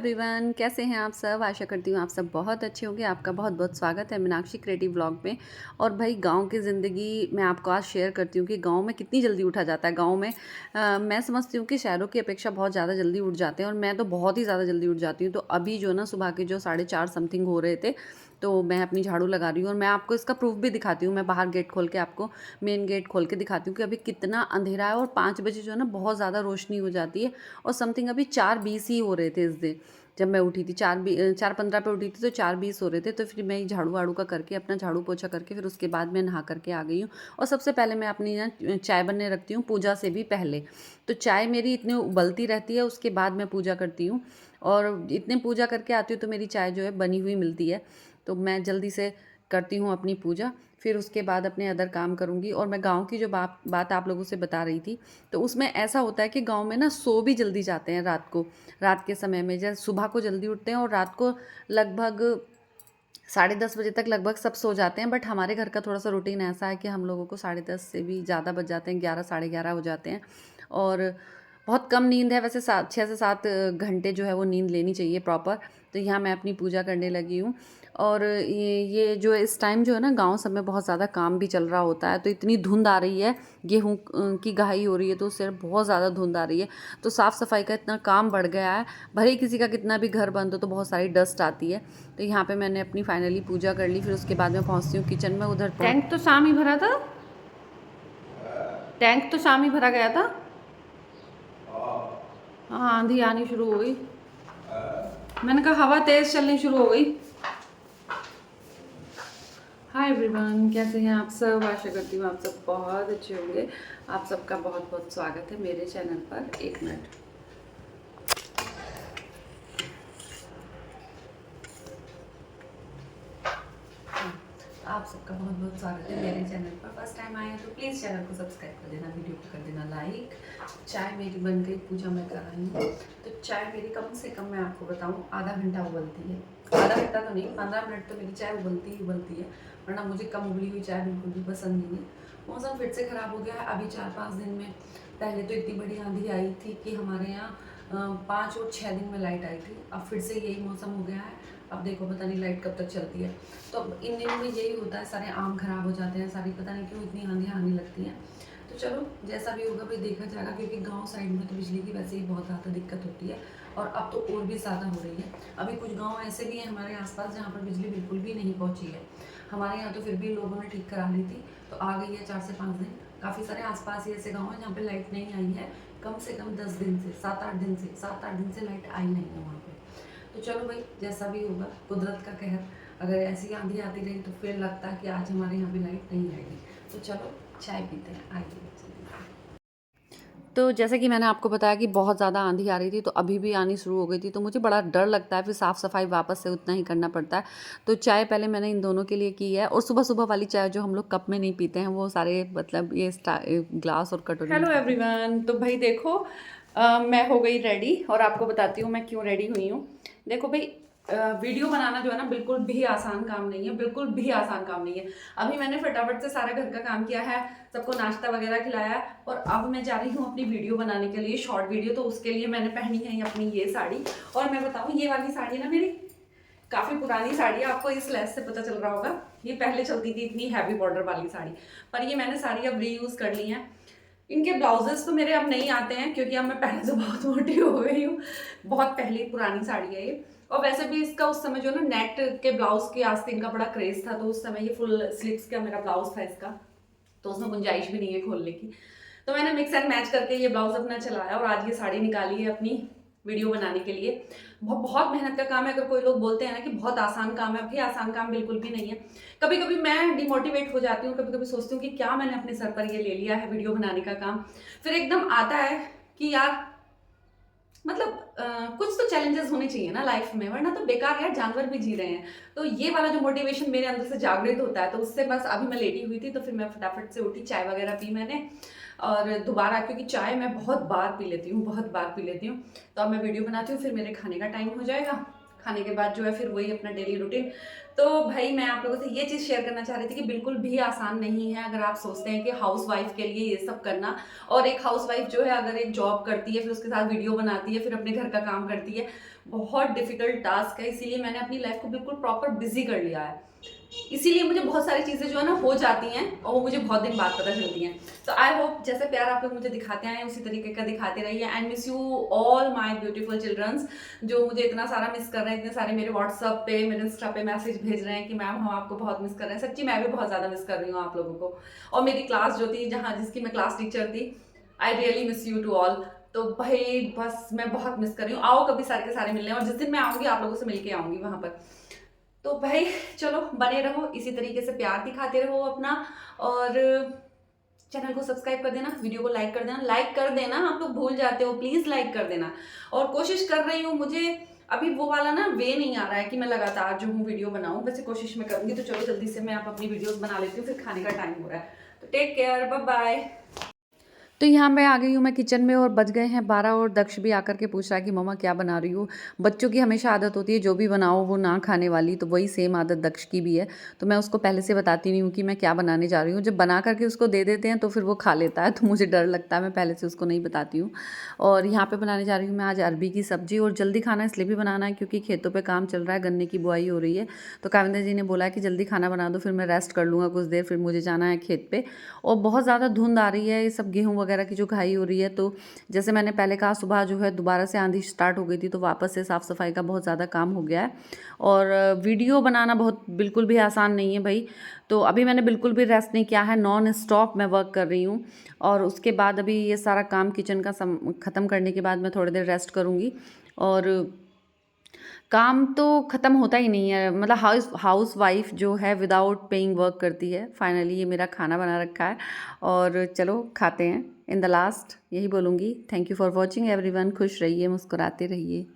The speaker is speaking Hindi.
एवरीवन, कैसे हैं आप सब। आशा करती हूँ आप सब बहुत अच्छे होंगे। आपका बहुत बहुत स्वागत है मीनाक्षी क्रिएटिव व्लॉग में। और भाई गांव की ज़िंदगी मैं आपको आज शेयर करती हूँ कि गांव में कितनी जल्दी उठा जाता है। गांव में मैं समझती हूँ कि शहरों की अपेक्षा बहुत ज़्यादा जल्दी उठ जाते हैं, और मैं तो बहुत ही ज़्यादा जल्दी उठ जाती हूँ। तो अभी जो ना सुबह के जो 4:30 समथिंग हो रहे थे, तो मैं अपनी झाड़ू लगा रही हूँ, और मैं आपको इसका प्रूफ भी दिखाती हूँ। मैं बाहर गेट खोल के आपको मेन गेट खोल के दिखाती हूँ कि अभी कितना अंधेरा है, और 5 बजे जो है ना बहुत ज़्यादा रोशनी हो जाती है। और समथिंग अभी 4:20 ही हो रहे थे इस दिन जब मैं उठी थी। 4:15 पे उठी थी, तो 4:20 हो रहे थे। तो फिर मैं ये झाड़ू वाड़ू का करके अपना झाड़ू पोछा करके फिर उसके बाद मैं नहा करके आ गई हूँ। और सबसे पहले मैं अपनी ना चाय बनने रखती हूँ पूजा से भी पहले। तो चाय मेरी इतनी उबलती रहती है, उसके बाद मैं पूजा करती हूँ। और इतने पूजा करके आती हूँ तो मेरी चाय जो है बनी हुई मिलती है। तो मैं जल्दी से करती हूँ अपनी पूजा, फिर उसके बाद अपने अदर काम करूँगी। और मैं गाँव की जो बात आप लोगों से बता रही थी, तो उसमें ऐसा होता है कि गाँव में ना सो भी जल्दी जाते हैं रात को। रात के समय में जैसे सुबह को जल्दी उठते हैं, और रात को लगभग 10:30 बजे तक लगभग सब सो जाते हैं। बट हमारे घर का थोड़ा सा रूटीन ऐसा है कि हम लोगों को 10:30 से भी ज़्यादा बज जाते हैं, 11 11:30 हो जाते हैं। और बहुत कम नींद है वैसे, 6 से 7 घंटे जो है वो नींद लेनी चाहिए प्रॉपर। तो यहाँ मैं अपनी पूजा करने लगी हूँ। और ये जो इस टाइम जो है ना गांव सब में बहुत ज़्यादा काम भी चल रहा होता है। तो इतनी धुंध आ रही है, गेहूँ की घाई हो रही है, तो उससे बहुत ज़्यादा धुंध आ रही है। तो साफ़ सफाई का इतना काम बढ़ गया है, भले ही किसी का कितना भी घर बंद हो तो बहुत सारी डस्ट आती है। तो यहाँ पे मैंने अपनी फाइनली पूजा कर ली। फिर उसके बाद मैं पहुँचती हूँ किचन में। उधर टैंक तो शाम ही भरा था। टैंक तो शाम ही भरा गया था। हाँ, आंधी आनी शुरू हो गई। मैंने कहा हवा तेज चलनी शुरू हो गई। हाय एवरीवन, कैसे हैं आप सब। आशा करती हूँ आप सब बहुत अच्छे होंगे। आप सबका बहुत बहुत स्वागत है मेरे चैनल पर। एक मिनट। आप सबका बहुत बहुत स्वागत है मेरे चैनल पर। फर्स्ट टाइम आए हैं तो प्लीज़ चैनल को सब्सक्राइब कर देना, वीडियो को कर देना लाइक। चाय मेरी बन गई, पूजा मैं कर रही हूँ। तो चाय मेरी कम से कम मैं आपको बताऊँ आधा घंटा उबलती है। आधा घंटा तो नहीं, 15 मिनट तो मेरी चाय उबलती ही उबलती है। वरना मुझे कम उबली हुई चाय बिल्कुल भी पसंद नहीं है। मौसम फिर से ख़राब हो गया है अभी 4-5 दिन में। पहले तो इतनी बड़ी आंधी आई थी कि हमारे यहाँ 5 और 6 दिन में लाइट आई थी। अब फिर से यही मौसम हो गया है। अब देखो पता नहीं लाइट कब तक चलती है। तो अब इन दिनों में यही होता है, सारे आम खराब हो जाते हैं, सारी पता नहीं क्यों इतनी आंधी आने लगती हैं। तो चलो जैसा भी होगा भाई देखा जाएगा, क्योंकि गांव साइड में तो बिजली की वैसे ही बहुत ज़्यादा दिक्कत होती है। और अब तो और भी ज़्यादा हो रही है। अभी कुछ गाँव ऐसे भी हैं हमारे आसपास जहाँ पर बिजली बिल्कुल भी नहीं पहुँची है। हमारे यहाँ तो फिर भी लोगों ने ठीक करा ली थी, तो आ गई है 4 से 5 दिन। काफ़ी सारे आसपास ही ऐसे गाँव हैं जहाँ पर लाइट नहीं आई है, कम से कम 10 दिन से, 7-8 दिन से लाइट आई नहीं है वहाँ पर। तो चलो भाई जैसा भी होगा, कुदरत का कहर। अगर ऐसी आंधी आती रही तो फिर लगता है कि आज हमारे यहाँ भी लाइट नहीं आएगी। तो चलो चाय पीते हैं, आइए। तो जैसे कि मैंने आपको बताया कि बहुत ज़्यादा आंधी आ रही थी, तो अभी भी आनी शुरू हो गई थी। तो मुझे बड़ा डर लगता है, फिर साफ़ सफाई वापस से उतना ही करना पड़ता है। तो चाय पहले मैंने इन दोनों के लिए की है। और सुबह सुबह वाली चाय जो हम लोग कप में नहीं पीते हैं, वो सारे मतलब ये ग्लास और कटोरी में। हेलो एवरीवन, तो भाई देखो मैं हो गई रेडी, और आपको बताती हूँ मैं क्यों रेडी हुई हूँ। देखो भाई, वीडियो बनाना जो है ना बिल्कुल भी आसान काम नहीं है, बिल्कुल भी आसान काम नहीं है। अभी मैंने फटाफट से सारा घर का काम किया है, सबको नाश्ता वगैरह खिलाया है, और अब मैं जा रही हूँ अपनी वीडियो बनाने के लिए, शॉर्ट वीडियो। तो उसके लिए मैंने पहनी है अपनी ये साड़ी। और मैं बताऊँ, ये वाली साड़ी ना मेरी काफ़ी पुरानी साड़ी है, आपको इस लेस से पता चल रहा होगा। ये पहले चलती थी इतनी हैवी बॉर्डर वाली साड़ी, पर ये मैंने साड़ी अब रीयूज़ कर ली है। इनके ब्लाउजेस तो मेरे अब नहीं आते हैं, क्योंकि अब मैं पहले से बहुत मोटी हो गई हूँ। बहुत पहले पुरानी साड़ी है ये। और वैसे भी इसका उस समय जो ना नेट के ब्लाउज के आस्तीन का बड़ा क्रेज था, तो उस समय ये फुल स्लीव्स का मेरा ब्लाउज था इसका, तो उसमें गुंजाइश भी नहीं है खोलने की। तो मैंने मिक्स एंड मैच करके ये ब्लाउज अपना चलाया, और आज ये साड़ी निकाली है अपनी वीडियो बनाने के लिए। बहुत मेहनत का काम है। अगर कोई लोग बोलते हैं ना कि बहुत आसान काम है, अभी आसान काम बिल्कुल भी नहीं है। कभी कभी मैं डिमोटिवेट हो जाती हूँ, कभी कभी सोचती हूँ कि क्या मैंने अपने सर पर ये ले लिया है वीडियो बनाने का काम। फिर एकदम आता है कि यार मतलब कुछ तो चैलेंजेस होने चाहिए ना लाइफ में, वरना तो बेकार यार, जानवर भी जी रहे हैं। तो ये वाला जो मोटिवेशन मेरे अंदर से जागृत होता है, तो उससे बस अभी मैं लेटी हुई थी, तो फिर मैं फटाफट से उठी, चाय वगैरह पी मैंने। और दोबारा, क्योंकि चाय मैं बहुत बार पी लेती हूँ, बहुत बार पी लेती हूँ। तो अब मैं वीडियो बनाती हूँ, फिर मेरे खाने का टाइम हो जाएगा। खाने के बाद जो है फिर वही अपना डेली रूटीन। तो भाई मैं आप लोगों से ये चीज़ शेयर करना चाह रही थी कि बिल्कुल भी आसान नहीं है अगर आप सोचते हैं कि हाउस वाइफ के लिए ये सब करना। और एक हाउस वाइफ जो है अगर एक जॉब करती है, फिर उसके साथ वीडियो बनाती है, फिर अपने घर का काम करती है, बहुत डिफिकल्ट टास्क है। इसीलिए मैंने अपनी लाइफ को बिल्कुल प्रॉपर बिजी कर लिया है। इसीलिए मुझे बहुत सारी चीज़ें जो है ना हो जाती हैं और वो मुझे बहुत दिन बाद पता चलती हैं। तो आई होप जैसे प्यार आप लोग मुझे दिखाते हैं उसी तरीके का दिखाते रहिए। And miss you all my beautiful childrens जो मुझे इतना सारा मिस कर रहे हैं, इतने सारे मेरे व्हाट्सअप पे, मेरे इंस्टा पे मैसेज भेज रहे हैं कि मैम हम आपको बहुत मिस कर रहे हैं। सच्ची मैं भी बहुत ज़्यादा मिस कर रही हूँ आप लोगों को। और मेरी क्लास जो थी, जहाँ जिसकी मैं क्लास टीचर थी, I really miss you to all. तो भाई बस मैं बहुत मिस कर रही हूँ। आओ कभी सारे के सारे मिलने, और जिस दिन मैं आऊँगी आप लोगों से मिलके आऊँगी वहाँ पर। तो भाई चलो बने रहो इसी तरीके से, प्यार दिखाते रहो अपना, और चैनल को सब्सक्राइब कर देना, वीडियो को लाइक कर देना। लाइक कर देना, आप लोग भूल जाते हो, प्लीज़ लाइक कर देना। और कोशिश कर रही हूँ, मुझे अभी वो वाला ना वे नहीं आ रहा है कि मैं लगातार जो हूँ वीडियो बनाऊँ, वैसे कोशिश मैं करूँगी। तो चलो जल्दी से मैं आप अपनी वीडियोस बना लेती हूँ, फिर खाने का टाइम हो रहा है। तो टेक केयर, बाय बाय। तो यहाँ मैं आ गई हूँ मैं किचन में और बज गए हैं 12 और दक्ष भी आकर के पूछ रहा है कि मम्मा क्या बना रही हो। बच्चों की हमेशा आदत होती है जो भी बनाओ वो ना खाने वाली, तो वही सेम आदत दक्ष की भी है। तो मैं उसको पहले से बताती नहीं हूँ कि मैं क्या बनाने जा रही हूँ। जब बना करके उसको दे देते हैं तो फिर वो खा लेता है, तो मुझे डर लगता है, मैं पहले से उसको नहीं बताती हूँ। और यहाँ पर बनाने जा रही हूँ मैं आज अरबी की सब्ज़ी। और जल्दी खाना इसलिए भी बनाना है क्योंकि खेतों पर काम चल रहा है, गन्ने की बुआई हो रही है। तो काविंदर जी ने बोला है कि जल्दी खाना बना दो, फिर मैं रेस्ट कर लूँगा कुछ देर, फिर मुझे जाना है खेत पे। और बहुत ज़्यादा धुंध आ रही है, ये सब गेहूँ वगैरह की जो घाई हो रही है। तो जैसे मैंने पहले कहा, सुबह जो है दोबारा से आंधी स्टार्ट हो गई थी, तो वापस से साफ़ सफाई का बहुत ज़्यादा काम हो गया है। और वीडियो बनाना बहुत बिल्कुल भी आसान नहीं है भाई। तो अभी मैंने बिल्कुल भी रेस्ट नहीं किया है, नॉन स्टॉप मैं वर्क कर रही हूँ। और उसके बाद अभी ये सारा काम किचन का ख़त्म करने के बाद मैं थोड़ी देर रेस्ट करूँगी। और काम तो ख़त्म होता ही नहीं है, मतलब हाउस वाइफ जो है विदाउट पेइंग वर्क करती है। फाइनली ये मेरा खाना बना रखा है और चलो खाते हैं। इन द लास्ट यही बोलूँगी, thank you for watching everyone. खुश रहिए, मुस्कुराते रहिए।